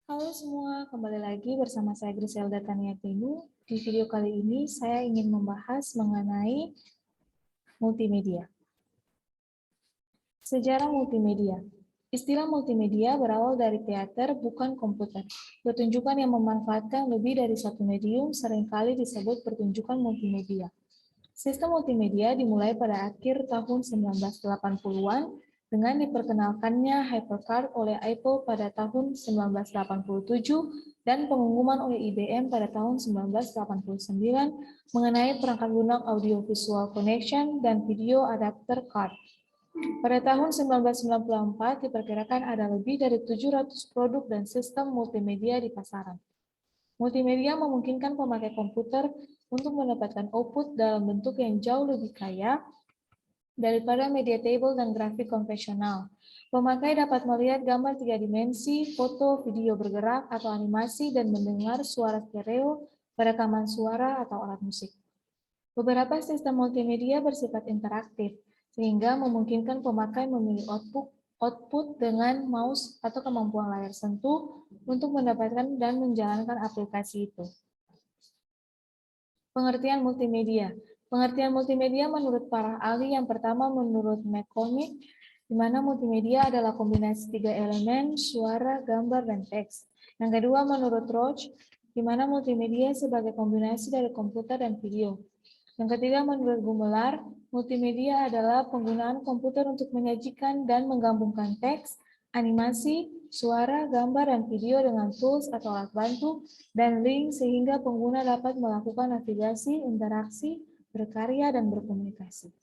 Halo semua, kembali lagi bersama saya Griselda Taniatinu. Di video kali ini saya ingin membahas mengenai multimedia. Sejarah multimedia. Istilah multimedia berawal dari teater, bukan komputer. Pertunjukan yang memanfaatkan lebih dari satu medium seringkali disebut pertunjukan multimedia. Sistem multimedia dimulai pada akhir tahun 1980-an dengan diperkenalkannya HyperCard oleh Apple pada tahun 1987 dan pengumuman oleh IBM pada tahun 1989 mengenai perangkat lunak audio-visual connection dan video adapter card. Pada tahun 1994 diperkirakan ada lebih dari 700 produk dan sistem multimedia di pasaran. Multimedia memungkinkan pemakai komputer untuk mendapatkan output dalam bentuk yang jauh lebih kaya daripada media table dan grafik konvensional. Pemakai dapat melihat gambar 3 dimensi, foto, video bergerak, atau animasi, dan mendengar suara stereo, perekaman suara, atau alat musik. Beberapa sistem multimedia bersifat interaktif, sehingga memungkinkan pemakai memilih output dengan mouse atau kemampuan layar sentuh untuk mendapatkan dan menjalankan aplikasi itu. Pengertian multimedia. Pengertian multimedia menurut para ahli yang pertama menurut McCormick, di mana multimedia adalah kombinasi 3 elemen, suara, gambar, dan teks. Yang kedua menurut Roach, di mana multimedia sebagai kombinasi dari komputer dan video. Yang ketiga menurut Gumelar, multimedia adalah penggunaan komputer untuk menyajikan dan menggabungkan teks, animasi, suara, gambar, dan video dengan tools atau alat bantu, dan link sehingga pengguna dapat melakukan navigasi, interaksi, berkarya, dan berkomunikasi.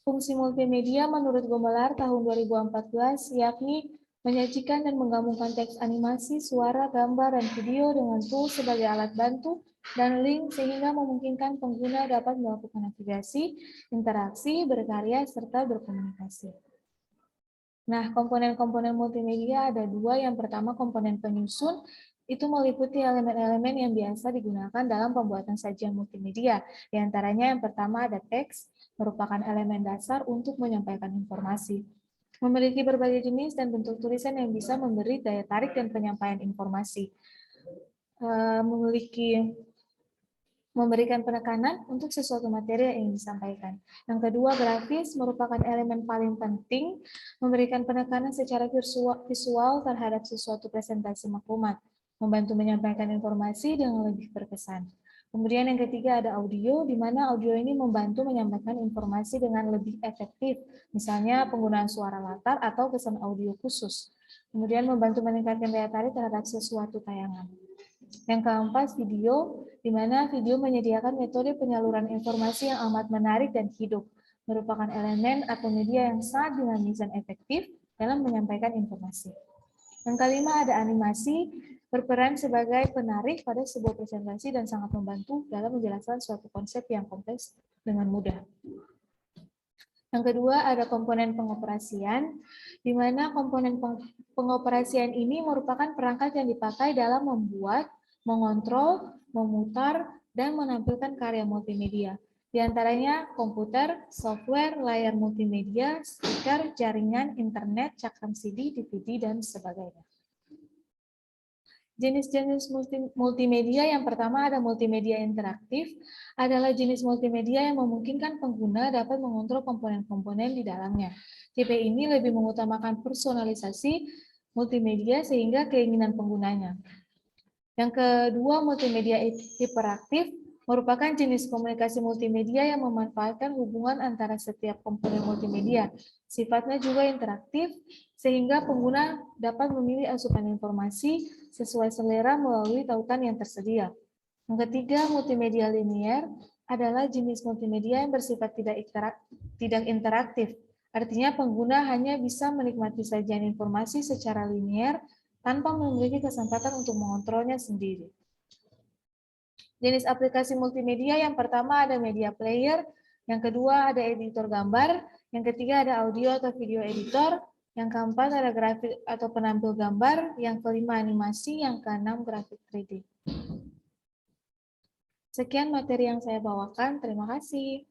Fungsi multimedia menurut Gumelar tahun 2014 yakni menyajikan dan menggabungkan teks animasi, suara, gambar, dan video dengan tools sebagai alat bantu, dan link sehingga memungkinkan pengguna dapat melakukan navigasi, interaksi, berkarya, serta berkomunikasi. Nah, komponen-komponen multimedia ada dua. Yang pertama komponen penyusun, itu meliputi elemen-elemen yang biasa digunakan dalam pembuatan sajian multimedia. Di antaranya yang pertama ada teks, merupakan elemen dasar untuk menyampaikan informasi. Memiliki berbagai jenis dan bentuk tulisan yang bisa memberi daya tarik dan penyampaian informasi. Memberikan penekanan untuk sesuatu materi yang ingin disampaikan. Yang kedua, grafis merupakan elemen paling penting, memberikan penekanan secara visual terhadap sesuatu presentasi maklumat, membantu menyampaikan informasi dengan lebih berkesan. Kemudian yang ketiga ada audio, di mana audio ini membantu menyampaikan informasi dengan lebih efektif, misalnya penggunaan suara latar atau pesan audio khusus. Kemudian membantu meningkatkan daya tarik terhadap sesuatu tayangan. Yang keempat, video, di mana video menyediakan metode penyaluran informasi yang amat menarik dan hidup, merupakan elemen atau media yang sangat dinamis dan efektif dalam menyampaikan informasi. Yang kelima, ada animasi, berperan sebagai penarik pada sebuah presentasi dan sangat membantu dalam menjelaskan suatu konsep yang kompleks dengan mudah. Yang kedua, ada komponen pengoperasian, di mana komponen pengoperasian ini merupakan perangkat yang dipakai dalam membuat, mengontrol, memutar, dan menampilkan karya multimedia. Di antaranya komputer, software, layar multimedia, speaker, jaringan, internet, cakram CD, DVD, dan sebagainya. Jenis-jenis multimedia yang pertama ada multimedia interaktif, adalah jenis multimedia yang memungkinkan pengguna dapat mengontrol komponen-komponen di dalamnya. Tipe ini lebih mengutamakan personalisasi multimedia sehingga keinginan penggunanya. Yang kedua, multimedia hiperaktif merupakan jenis komunikasi multimedia yang memanfaatkan hubungan antara setiap komponen multimedia. Sifatnya juga interaktif, sehingga pengguna dapat memilih asupan informasi sesuai selera melalui tautan yang tersedia. Yang ketiga, multimedia linear adalah jenis multimedia yang bersifat tidak interaktif. Artinya pengguna hanya bisa menikmati sajian informasi secara linear tanpa memiliki kesempatan untuk mengontrolnya sendiri. Jenis aplikasi multimedia yang pertama ada media player, yang kedua ada editor gambar, yang ketiga ada audio atau video editor, yang keempat ada grafik atau penampil gambar, yang kelima animasi, yang keenam grafik 3D. Sekian materi yang saya bawakan, terima kasih.